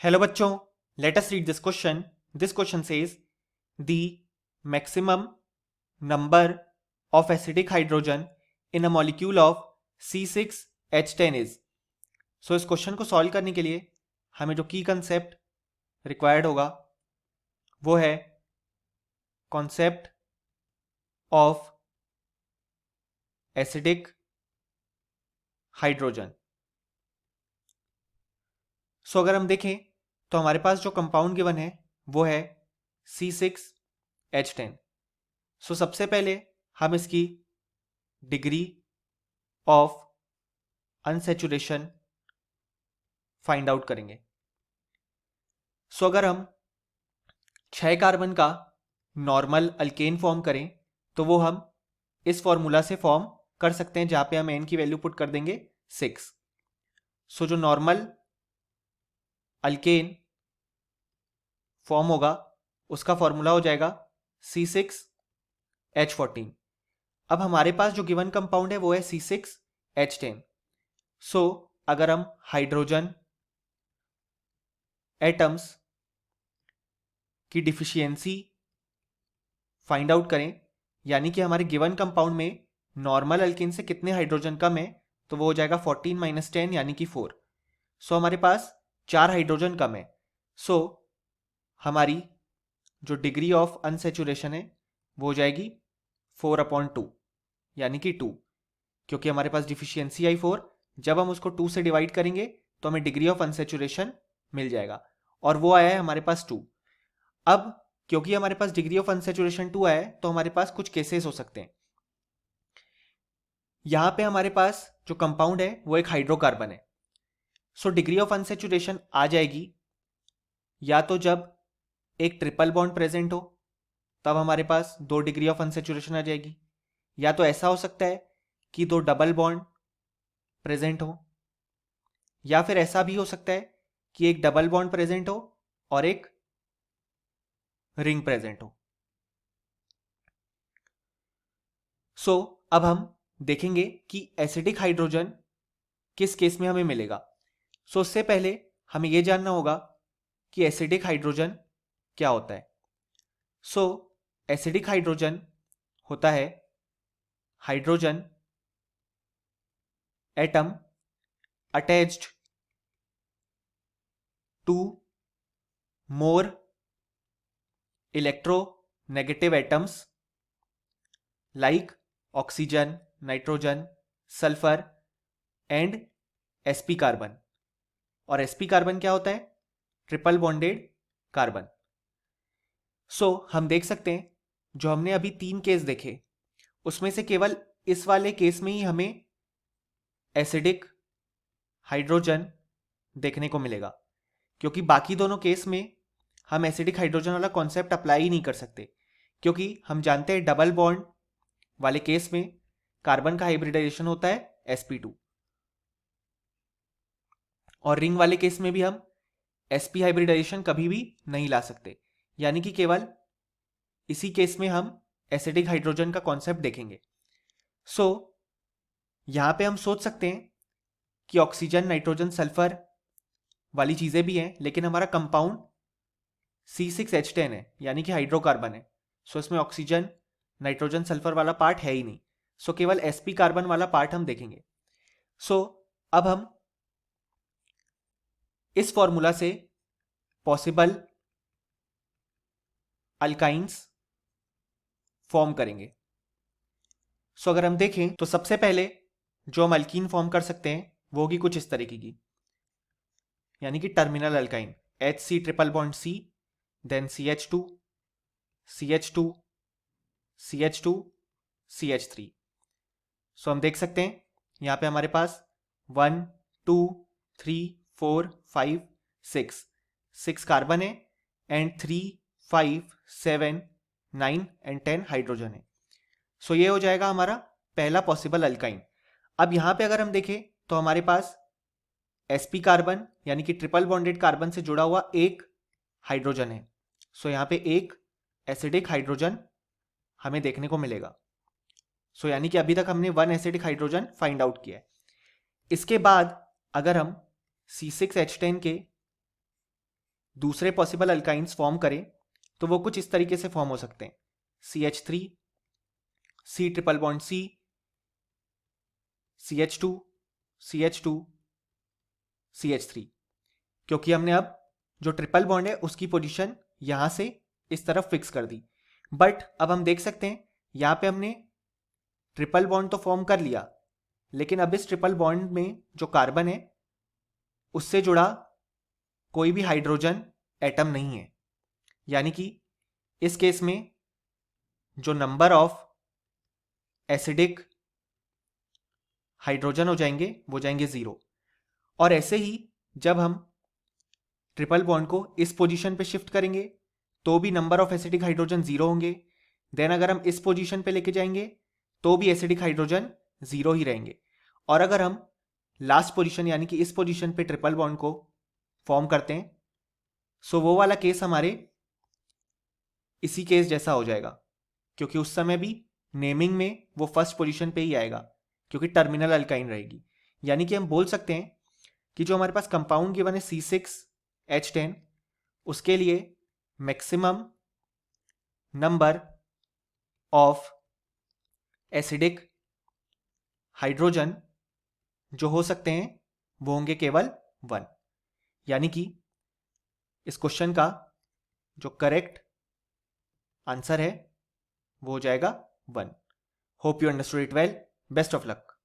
Hello बच्चों, let us read this question. This question says the maximum number of acidic hydrogen in a molecule of C6H10 is. So इस question को solve करने के लिए हमें जो की कंसेप्ट रिक्वायर्ड होगा वो है कॉन्सेप्ट ऑफ एसिडिक हाइड्रोजन. सो अगर हम देखें तो हमारे पास जो कंपाउंड गिवन है वो है C6H10. सो सबसे पहले हम इसकी degree of unsaturation find out करेंगे. सो अगर हम 6 कार्बन का नॉर्मल अल्केन फॉर्म करें तो वो हम इस फॉर्मूला से फॉर्म कर सकते हैं, जहां पे हम एन की वैल्यू पुट कर देंगे 6. सो जो नॉर्मल अल्केन फॉर्म होगा उसका फॉर्मूला हो जाएगा C6H14. अब हमारे पास जो गिवन कंपाउंड है वो है C6H10. सो अगर हम हाइड्रोजन एटम्स की डिफिशियंसी फाइंड आउट करें, यानी कि हमारे गिवन कंपाउंड में नॉर्मल अल्केन से कितने हाइड्रोजन कम है, तो वो हो जाएगा 14 - 10 यानी कि 4. सो हमारे पास 4 हाइड्रोजन कम है. सो हमारी जो डिग्री ऑफ अनसैचुरेशन है वो हो जाएगी 4/2 यानी कि 2, क्योंकि हमारे पास डिफिशियंसी आई 4. जब हम उसको 2 से डिवाइड करेंगे तो हमें डिग्री ऑफ अनसैचुरेशन मिल जाएगा और वो आया है हमारे पास 2. अब क्योंकि हमारे पास डिग्री ऑफ अनसैचुरेशन 2 आया है तो हमारे पास कुछ केसेस हो सकते हैं. यहां पे हमारे पास जो कंपाउंड है वो एक हाइड्रोकार्बन है. सो डिग्री ऑफ अनसैचुरेशन आ जाएगी या तो जब एक ट्रिपल बॉन्ड प्रेजेंट हो तब हमारे पास 2 डिग्री ऑफ अनसैचुरेशन आ जाएगी, या तो ऐसा हो सकता है कि 2 डबल बॉन्ड प्रेजेंट हो, या फिर ऐसा भी हो सकता है कि एक डबल बॉन्ड प्रेजेंट हो और एक रिंग प्रेजेंट हो. सो अब हम देखेंगे कि एसिडिक हाइड्रोजन किस केस में हमें मिलेगा. सो उससे पहले हमें यह जानना होगा कि एसिडिक हाइड्रोजन क्या होता है. सो एसिडिक हाइड्रोजन होता है hydrogen atom attached to more electronegative atoms like oxygen, nitrogen, sulphur and sp carbon. और sp कार्बन क्या होता है? Triple bonded carbon. सो हम देख सकते हैं जो हमने अभी 3 केस देखे उसमें से केवल इस वाले केस में ही हमें एसिडिक हाइड्रोजन देखने को मिलेगा, क्योंकि बाकी दोनों केस में हम एसिडिक हाइड्रोजन वाला कॉन्सेप्ट अप्लाई ही नहीं कर सकते, क्योंकि हम जानते हैं डबल बॉन्ड वाले केस में कार्बन का हाइब्रिडाइजेशन होता है sp2, और रिंग वाले केस में भी हम sp हाइब्रिडाइजेशन कभी भी नहीं ला सकते, यानी कि केवल इसी केस में हम एसिडिक हाइड्रोजन का कॉन्सेप्ट देखेंगे. सो यहां पे हम सोच सकते हैं कि ऑक्सीजन, नाइट्रोजन, सल्फर वाली चीजें भी हैं, लेकिन हमारा कंपाउंड C6H10 है यानी कि हाइड्रोकार्बन है. सो इसमें ऑक्सीजन, नाइट्रोजन, सल्फर वाला पार्ट है ही नहीं. सो केवल sp कार्बन वाला पार्ट हम देखेंगे. सो अब हम इस फॉर्मूला से पॉसिबल अल्काइंस फॉर्म करेंगे. सो अगर हम देखें तो सबसे पहले जो हम अल्कीन फॉर्म कर सकते हैं वो होगी कुछ इस तरीके की, यानी कि terminal alkyne HC triple bond C, then CH2, CH2, CH2, CH3. So हम देख सकते हैं यहां पे हमारे पास 1 2 3 4 5 6 कार्बन है एंड 3 5 7 9 एंड 10 हाइड्रोजन है. सो ये हो जाएगा हमारा पहला पॉसिबल अल्काइन. अब यहां पे अगर हम देखें तो हमारे पास sp कार्बन यानी कि ट्रिपल बॉन्डेड कार्बन से जुड़ा हुआ एक हाइड्रोजन है. सो यहां पे एक एसिडिक हाइड्रोजन हमें देखने को मिलेगा. सो यानी कि अभी तक हमने 1 एसिडिक हाइड्रोजन फाइंड आउट किया है. इसके बाद अगर हम C6H10 के दूसरे पॉसिबल अल्काइंस फॉर्म करें तो वो कुछ इस तरीके से फॉर्म हो सकते हैं, CH3, C triple bond C, CH2, CH2, CH3, क्योंकि हमने अब जो ट्रिपल बॉन्ड है उसकी पोजीशन यहां से इस तरफ फिक्स कर दी। बट अब हम देख सकते हैं यहां पे हमने ट्रिपल बॉन्ड तो फॉर्म कर लिया, लेकिन अब इस ट्रिपल बॉन्ड में जो कार्बन है उससे जुड़ा कोई भी हाइड्रोजन एटम नहीं है, यानी कि इस केस में जो नंबर ऑफ एसिडिक हाइड्रोजन हो जाएंगे वो जाएंगे 0। और ऐसे ही जब हम ट्रिपल बॉन्ड को इस पोजीशन पे शिफ्ट करेंगे तो भी नंबर ऑफ एसिडिक हाइड्रोजन 0 होंगे। देन अगर हम इस पोजीशन पे लेके जाएंगे तो भी एसिडिक हाइड्रोजन 0 ही रहेंगे। और अगर हम लास्ट पोजीशन यानी कि इस पोजीशन पे ट्रिपल बॉन्ड को फॉर्म करते हैं सो वो वाला केस हमारे इसी केस जैसा हो जाएगा, क्योंकि उस समय भी नेमिंग में वो फर्स्ट पोजीशन पे ही आएगा क्योंकि टर्मिनल अल्काइन रहेगी। यानी कि हम बोल सकते हैं कि जो हमारे पास कंपाउंड गिवन है C6H10 उसके लिए maximum number of acidic hydrogen जो हो सकते हैं वो होंगे केवल 1। यानी कि इस क्वेश्चन का जो करेक्ट आंसर है वो हो जाएगा 1। Hope you understood it well. Best of luck.